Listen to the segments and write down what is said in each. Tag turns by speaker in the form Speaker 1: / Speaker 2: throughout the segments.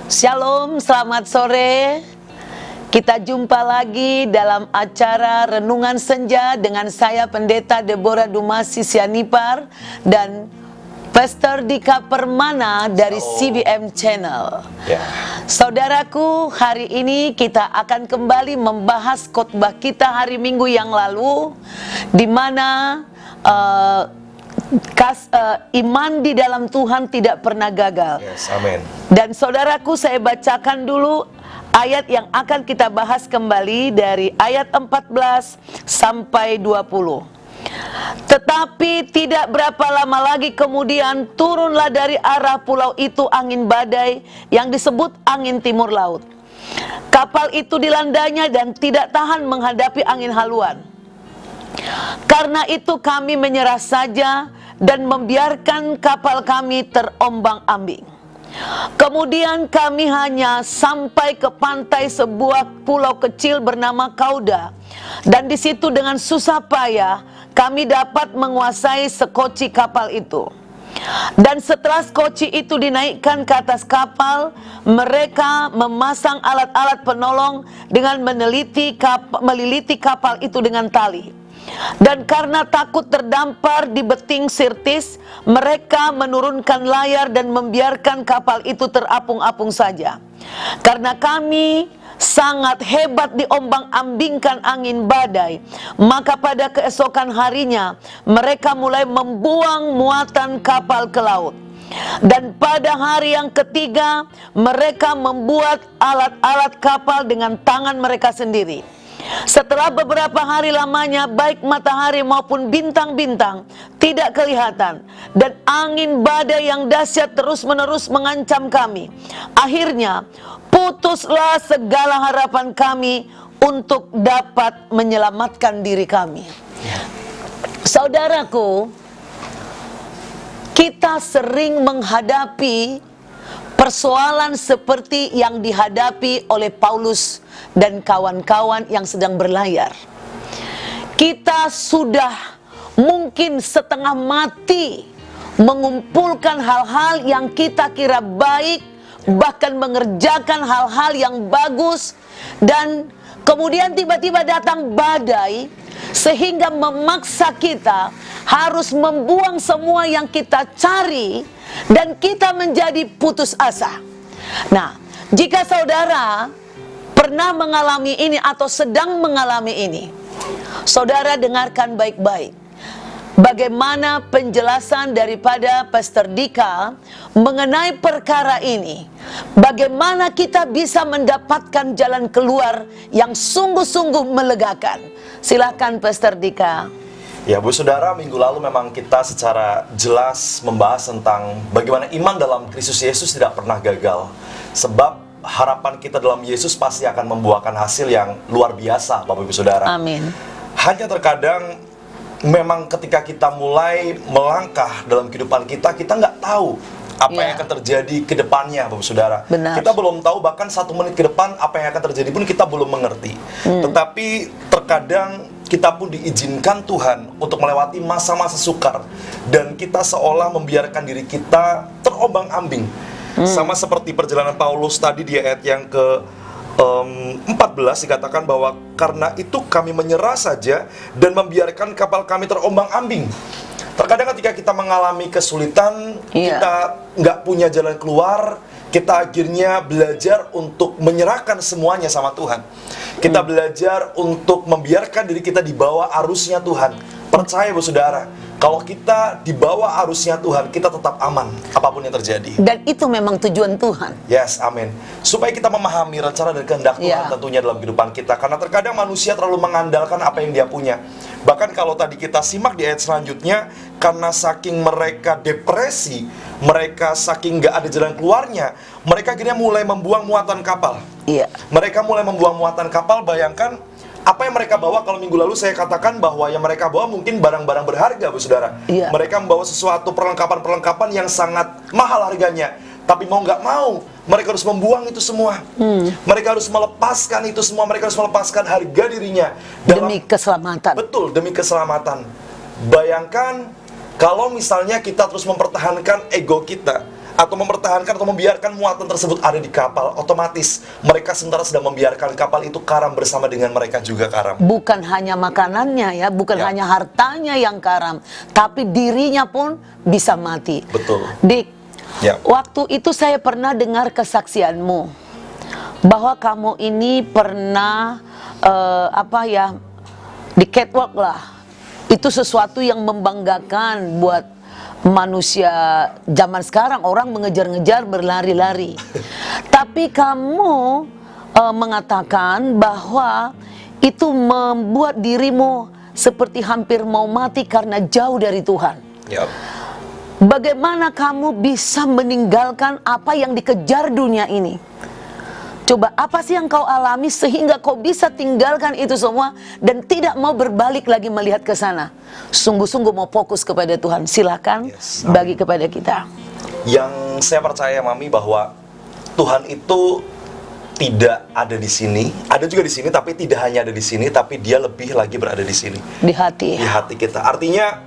Speaker 1: Shalom, selamat sore. Kita jumpa lagi dalam acara Renungan Senja dengan saya Pendeta Deborah Dumasi Sianipar dan Pastor Dika Permana dari CBM Channel. Saudaraku, hari ini kita akan kembali membahas khotbah kita hari Minggu yang lalu, di mana iman di dalam Tuhan tidak pernah gagal.
Speaker 2: Yes, amin.
Speaker 1: Dan saudaraku, saya bacakan dulu ayat yang akan kita bahas kembali dari ayat 14 sampai 20. Tetapi tidak berapa lama lagi kemudian turunlah dari arah pulau itu angin badai yang disebut angin timur laut. Kapal itu dilandanya dan tidak tahan menghadapi angin haluan. Karena itu kami menyerah saja dan membiarkan kapal kami terombang-ambing. Kemudian kami hanya sampai ke pantai sebuah pulau kecil bernama Kauda, dan di situ dengan susah payah kami dapat menguasai sekoci kapal itu. Dan setelah sekoci itu dinaikkan ke atas kapal, mereka memasang alat-alat penolong dengan meliliti kapal itu dengan tali. Dan karena takut terdampar di beting Sirtis, mereka menurunkan layar dan membiarkan kapal itu terapung-apung saja. Karena kami sangat hebat diombang-ambingkan angin badai, maka pada keesokan harinya mereka mulai membuang muatan kapal ke laut. Dan pada hari yang ketiga mereka membuat alat-alat kapal dengan tangan mereka sendiri. Setelah beberapa hari lamanya, baik matahari maupun bintang-bintang tidak kelihatan, dan angin badai yang dahsyat terus-menerus mengancam kami. Akhirnya putuslah segala harapan kami untuk dapat menyelamatkan diri kami. Saudaraku, kita sering menghadapi persoalan seperti yang dihadapi oleh Paulus dan kawan-kawan yang sedang berlayar. Kita sudah mungkin setengah mati mengumpulkan hal-hal yang kita kira baik, bahkan mengerjakan hal-hal yang bagus, dan kemudian tiba-tiba datang badai sehingga memaksa kita harus membuang semua yang kita cari, dan kita menjadi putus asa. Nah, jika saudara pernah mengalami ini atau sedang mengalami ini, saudara dengarkan baik-baik bagaimana penjelasan daripada Pastor Dika mengenai perkara ini. Bagaimana kita bisa mendapatkan jalan keluar yang sungguh-sungguh melegakan. Silakan Pastor Dika.
Speaker 2: Ya Bu Saudara, minggu lalu memang kita secara jelas membahas tentang bagaimana iman dalam Kristus Yesus tidak pernah gagal. Sebab harapan kita dalam Yesus pasti akan membuahkan hasil yang luar biasa, Bapak Ibu Saudara.
Speaker 1: Amin.
Speaker 2: Hanya terkadang memang ketika kita mulai melangkah dalam kehidupan kita nggak tahu apa yang akan terjadi ke depannya, Bapak Saudara.
Speaker 1: Benar.
Speaker 2: Kita belum tahu, bahkan 1 menit ke depan apa yang akan terjadi pun kita belum mengerti. Tetapi terkadang kita pun diizinkan Tuhan untuk melewati masa-masa sukar, dan kita seolah membiarkan diri kita terombang-ambing. Sama seperti perjalanan Paulus tadi di ayat yang ke 14 dikatakan bahwa karena itu kami menyerah saja dan membiarkan kapal kami terombang-ambing. Terkadang ketika kita mengalami kesulitan, kita nggak punya jalan keluar, kita akhirnya belajar untuk menyerahkan semuanya sama Tuhan. Kita belajar untuk membiarkan diri kita di bawah arusnya Tuhan. Percaya Bu Saudara, kalau kita di bawah arusnya Tuhan, kita tetap aman apapun yang terjadi.
Speaker 1: Dan itu memang tujuan Tuhan.
Speaker 2: Yes, amin. Supaya kita memahami rencana dan kehendak Tuhan tentunya dalam kehidupan kita. Karena terkadang manusia terlalu mengandalkan apa yang dia punya. Bahkan kalau tadi kita simak di ayat selanjutnya, karena saking mereka depresi, mereka saking gak ada jalan keluarnya, mereka akhirnya mulai membuang muatan kapal. Mereka mulai membuang muatan kapal. Bayangkan apa yang mereka bawa. Kalau minggu lalu saya katakan bahwa yang mereka bawa mungkin barang-barang berharga, Bu Saudara. Mereka membawa sesuatu perlengkapan-perlengkapan yang sangat mahal harganya. Tapi mau nggak mau, mereka harus membuang itu semua. Mereka harus melepaskan itu semua. Mereka harus melepaskan harga dirinya
Speaker 1: demi keselamatan.
Speaker 2: Betul, demi keselamatan. Bayangkan kalau misalnya kita terus mempertahankan ego kita, atau mempertahankan atau membiarkan muatan tersebut ada di kapal, otomatis mereka sementara sedang membiarkan kapal itu karam bersama dengan mereka juga karam.
Speaker 1: Bukan hanya makanannya ya, bukan
Speaker 2: Ya.
Speaker 1: hanya hartanya yang karam, tapi dirinya pun bisa mati.
Speaker 2: Betul.
Speaker 1: Dik,
Speaker 2: Ya.
Speaker 1: waktu itu saya pernah dengar kesaksianmu bahwa kamu ini pernah di catwalk lah. Itu sesuatu yang membanggakan buat manusia zaman sekarang, orang mengejar-ngejar berlari-lari. Tapi kamu mengatakan bahwa itu membuat dirimu seperti hampir mau mati karena jauh dari Tuhan.
Speaker 2: Ya.
Speaker 1: Bagaimana kamu bisa meninggalkan apa yang dikejar dunia ini? Coba, apa sih yang kau alami sehingga kau bisa tinggalkan itu semua dan tidak mau berbalik lagi melihat ke sana? Sungguh-sungguh mau fokus kepada Tuhan. Silakan
Speaker 2: Yes,
Speaker 1: bagi kepada kita.
Speaker 2: Yang saya percaya, Mami, bahwa Tuhan itu tidak ada di sini, ada juga di sini, tapi tidak hanya ada di sini, tapi Dia lebih lagi berada di sini,
Speaker 1: Di hati.
Speaker 2: di hati kita. Artinya,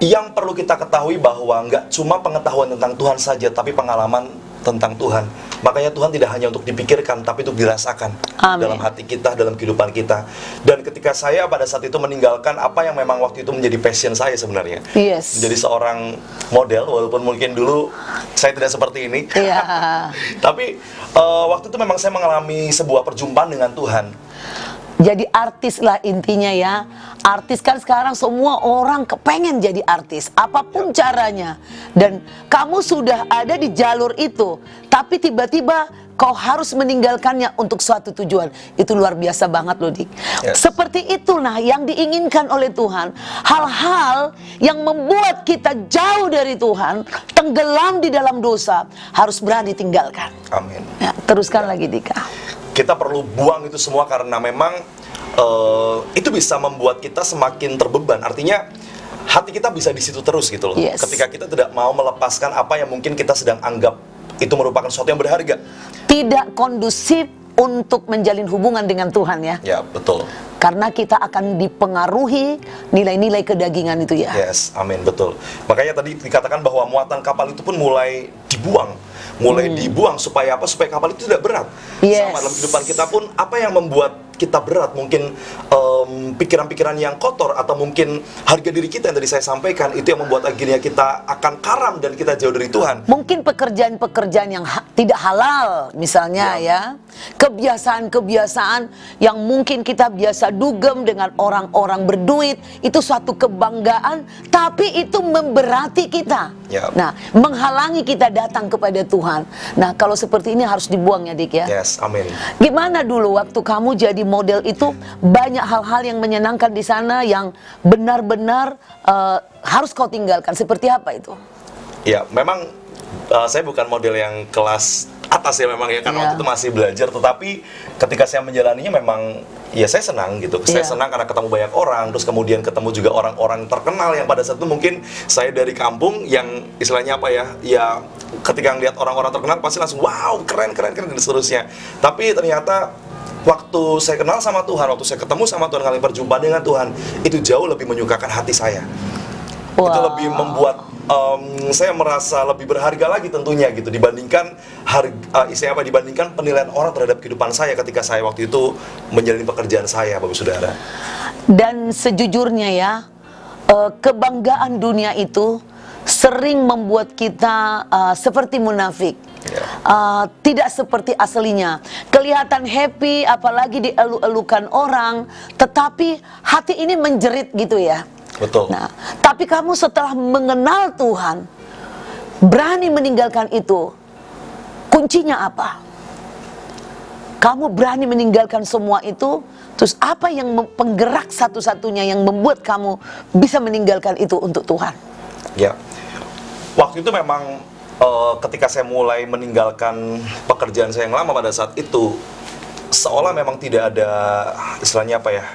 Speaker 2: yang perlu kita ketahui bahwa nggak cuma pengetahuan tentang Tuhan saja, tapi pengalaman tentang Tuhan. Makanya Tuhan tidak hanya untuk dipikirkan, tapi untuk dirasakan.
Speaker 1: Amin.
Speaker 2: Dalam hati kita, dalam kehidupan kita. Dan ketika saya pada saat itu meninggalkan apa yang memang waktu itu menjadi passion saya sebenarnya,
Speaker 1: Yes.
Speaker 2: menjadi seorang model, walaupun mungkin dulu saya tidak seperti ini.
Speaker 1: Iya.
Speaker 2: Tapi waktu itu memang saya mengalami sebuah perjumpaan dengan Tuhan.
Speaker 1: Jadi artis lah intinya ya. Artis kan sekarang semua orang kepengen jadi artis, apapun caranya. Dan kamu sudah ada di jalur itu, tapi tiba-tiba kau harus meninggalkannya untuk suatu tujuan. Itu luar biasa banget loh, Dik.
Speaker 2: Yes.
Speaker 1: Seperti itulah yang diinginkan oleh Tuhan. Hal-hal yang membuat kita jauh dari Tuhan, tenggelam di dalam dosa, harus berani tinggalkan.
Speaker 2: Amin.
Speaker 1: Ya, teruskan lagi, Dika.
Speaker 2: Kita perlu buang itu semua karena memang itu bisa membuat kita semakin terbeban. Artinya hati kita bisa di situ terus gitu loh.
Speaker 1: Yes.
Speaker 2: Ketika kita tidak mau melepaskan apa yang mungkin kita sedang anggap itu merupakan sesuatu yang berharga.
Speaker 1: Tidak kondusif untuk menjalin hubungan dengan Tuhan ya.
Speaker 2: Ya, betul.
Speaker 1: Karena kita akan dipengaruhi nilai-nilai kedagingan itu ya.
Speaker 2: Yes, amin, betul. Makanya tadi dikatakan bahwa muatan kapal itu pun mulai dibuang. Mulai dibuang supaya apa? Supaya kapal itu tidak berat.
Speaker 1: Yes.
Speaker 2: Sama dalam kehidupan kita pun, apa yang membuat kita berat? Mungkin pikiran-pikiran yang kotor, atau mungkin harga diri kita yang tadi saya sampaikan, itu yang membuat akhirnya kita akan karam dan kita jauh dari Tuhan.
Speaker 1: Mungkin pekerjaan-pekerjaan yang tidak halal misalnya ya. Kebiasaan-kebiasaan yang mungkin kita biasa dugem dengan orang-orang berduit, itu suatu kebanggaan, tapi itu memberati kita.
Speaker 2: Ya.
Speaker 1: Nah, menghalangi kita datang kepada Tuhan. Nah, kalau seperti ini harus dibuang ya, Dik ya.
Speaker 2: Yes, amin.
Speaker 1: Gimana dulu waktu kamu jadi model itu, banyak hal-hal yang menyenangkan di sana yang benar-benar harus kau tinggalkan. Seperti apa itu?
Speaker 2: Ya, memang saya bukan model yang kelas atas ya memang ya, karena
Speaker 1: Iya.
Speaker 2: waktu itu masih belajar, tetapi ketika saya menjalaninya memang ya saya senang gitu. Saya
Speaker 1: Iya.
Speaker 2: senang karena ketemu banyak orang, terus kemudian ketemu juga orang-orang terkenal yang pada saat itu mungkin saya dari kampung yang istilahnya apa ya, ya ketika ngeliat orang-orang terkenal pasti langsung wow, keren dan seterusnya. Tapi ternyata waktu saya kenal sama Tuhan, waktu saya ketemu sama Tuhan, kali berjumpa dengan Tuhan, itu jauh lebih menyukakan hati saya. Itu
Speaker 1: Wow.
Speaker 2: lebih membuat saya merasa lebih berharga lagi tentunya gitu, dibandingkan dibandingkan penilaian orang terhadap kehidupan saya ketika saya waktu itu menjalani pekerjaan saya, Bapak Saudara.
Speaker 1: Dan sejujurnya ya, kebanggaan dunia itu sering membuat kita seperti munafik.
Speaker 2: Ya.
Speaker 1: Tidak seperti aslinya. Kelihatan happy, apalagi dielu-elukan orang, tetapi hati ini menjerit gitu ya.
Speaker 2: Betul.
Speaker 1: Nah, tapi kamu setelah mengenal Tuhan, berani meninggalkan itu. Kuncinya apa? Kamu berani meninggalkan semua itu, terus apa yang penggerak satu-satunya yang membuat kamu bisa meninggalkan itu untuk Tuhan?
Speaker 2: Ya. Waktu itu memang ketika saya mulai meninggalkan pekerjaan saya yang lama pada saat itu, seolah memang tidak ada istilahnya apa ya,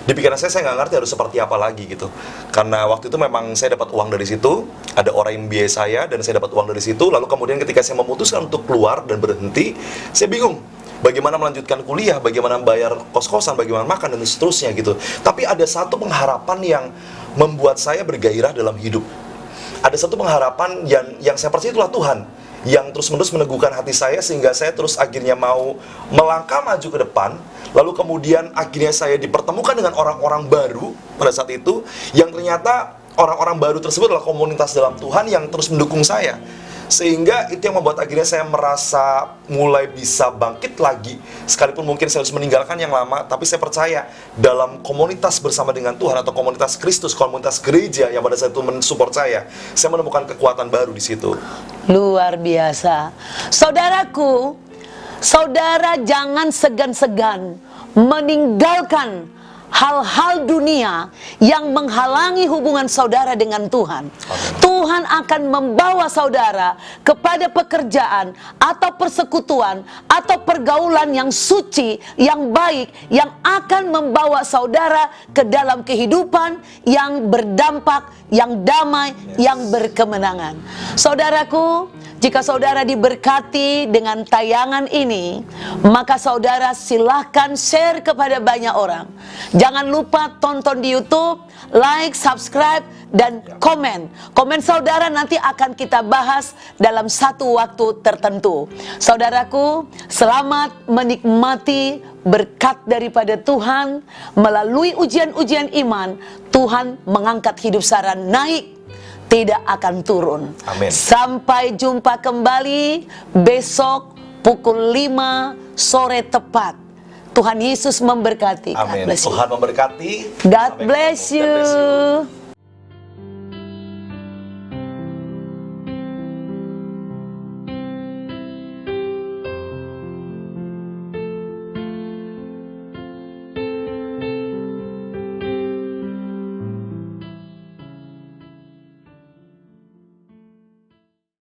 Speaker 2: di pikiran saya nggak ngerti harus seperti apa lagi gitu. Karena waktu itu memang saya dapat uang dari situ, ada orang yang biaya saya, dan saya dapat uang dari situ. Lalu kemudian ketika saya memutuskan untuk keluar dan berhenti, saya bingung bagaimana melanjutkan kuliah, bagaimana bayar kos-kosan, bagaimana makan, dan seterusnya gitu. Tapi ada satu pengharapan yang membuat saya bergairah dalam hidup. ada satu pengharapan yang saya percaya itulah Tuhan yang terus-menerus meneguhkan hati saya, sehingga saya terus akhirnya mau melangkah maju ke depan. Lalu kemudian akhirnya saya dipertemukan dengan orang-orang baru pada saat itu, yang ternyata orang-orang baru tersebut adalah komunitas dalam Tuhan yang terus mendukung saya. Sehingga itu yang membuat akhirnya saya merasa mulai bisa bangkit lagi. Sekalipun mungkin saya harus meninggalkan yang lama, tapi saya percaya dalam komunitas bersama dengan Tuhan, atau komunitas Kristus, komunitas gereja yang pada saat itu mensupport saya menemukan kekuatan baru di situ.
Speaker 1: Luar biasa. Saudaraku, saudara jangan segan-segan meninggalkan hal-hal dunia yang menghalangi hubungan saudara dengan Tuhan. Tuhan akan membawa saudara kepada pekerjaan atau persekutuan atau pergaulan yang suci, yang baik, yang akan membawa saudara ke dalam kehidupan yang berdampak, yang damai, yang berkemenangan. Saudaraku, jika saudara diberkati dengan tayangan ini, maka saudara silahkan share kepada banyak orang. Jangan lupa tonton di YouTube, like, subscribe, dan komen. Komen saudara nanti akan kita bahas dalam satu waktu tertentu. Saudaraku, selamat menikmati berkat daripada Tuhan. Melalui ujian-ujian iman, Tuhan mengangkat hidup Sarah naik, tidak akan turun.
Speaker 2: Amin.
Speaker 1: Sampai jumpa kembali besok pukul 5 sore tepat. Tuhan Yesus memberkati.
Speaker 2: Amin.
Speaker 1: God bless you.
Speaker 2: Tuhan memberkati.
Speaker 1: God
Speaker 2: Sampai
Speaker 1: bless
Speaker 2: ketemu. God bless you.
Speaker 1: you.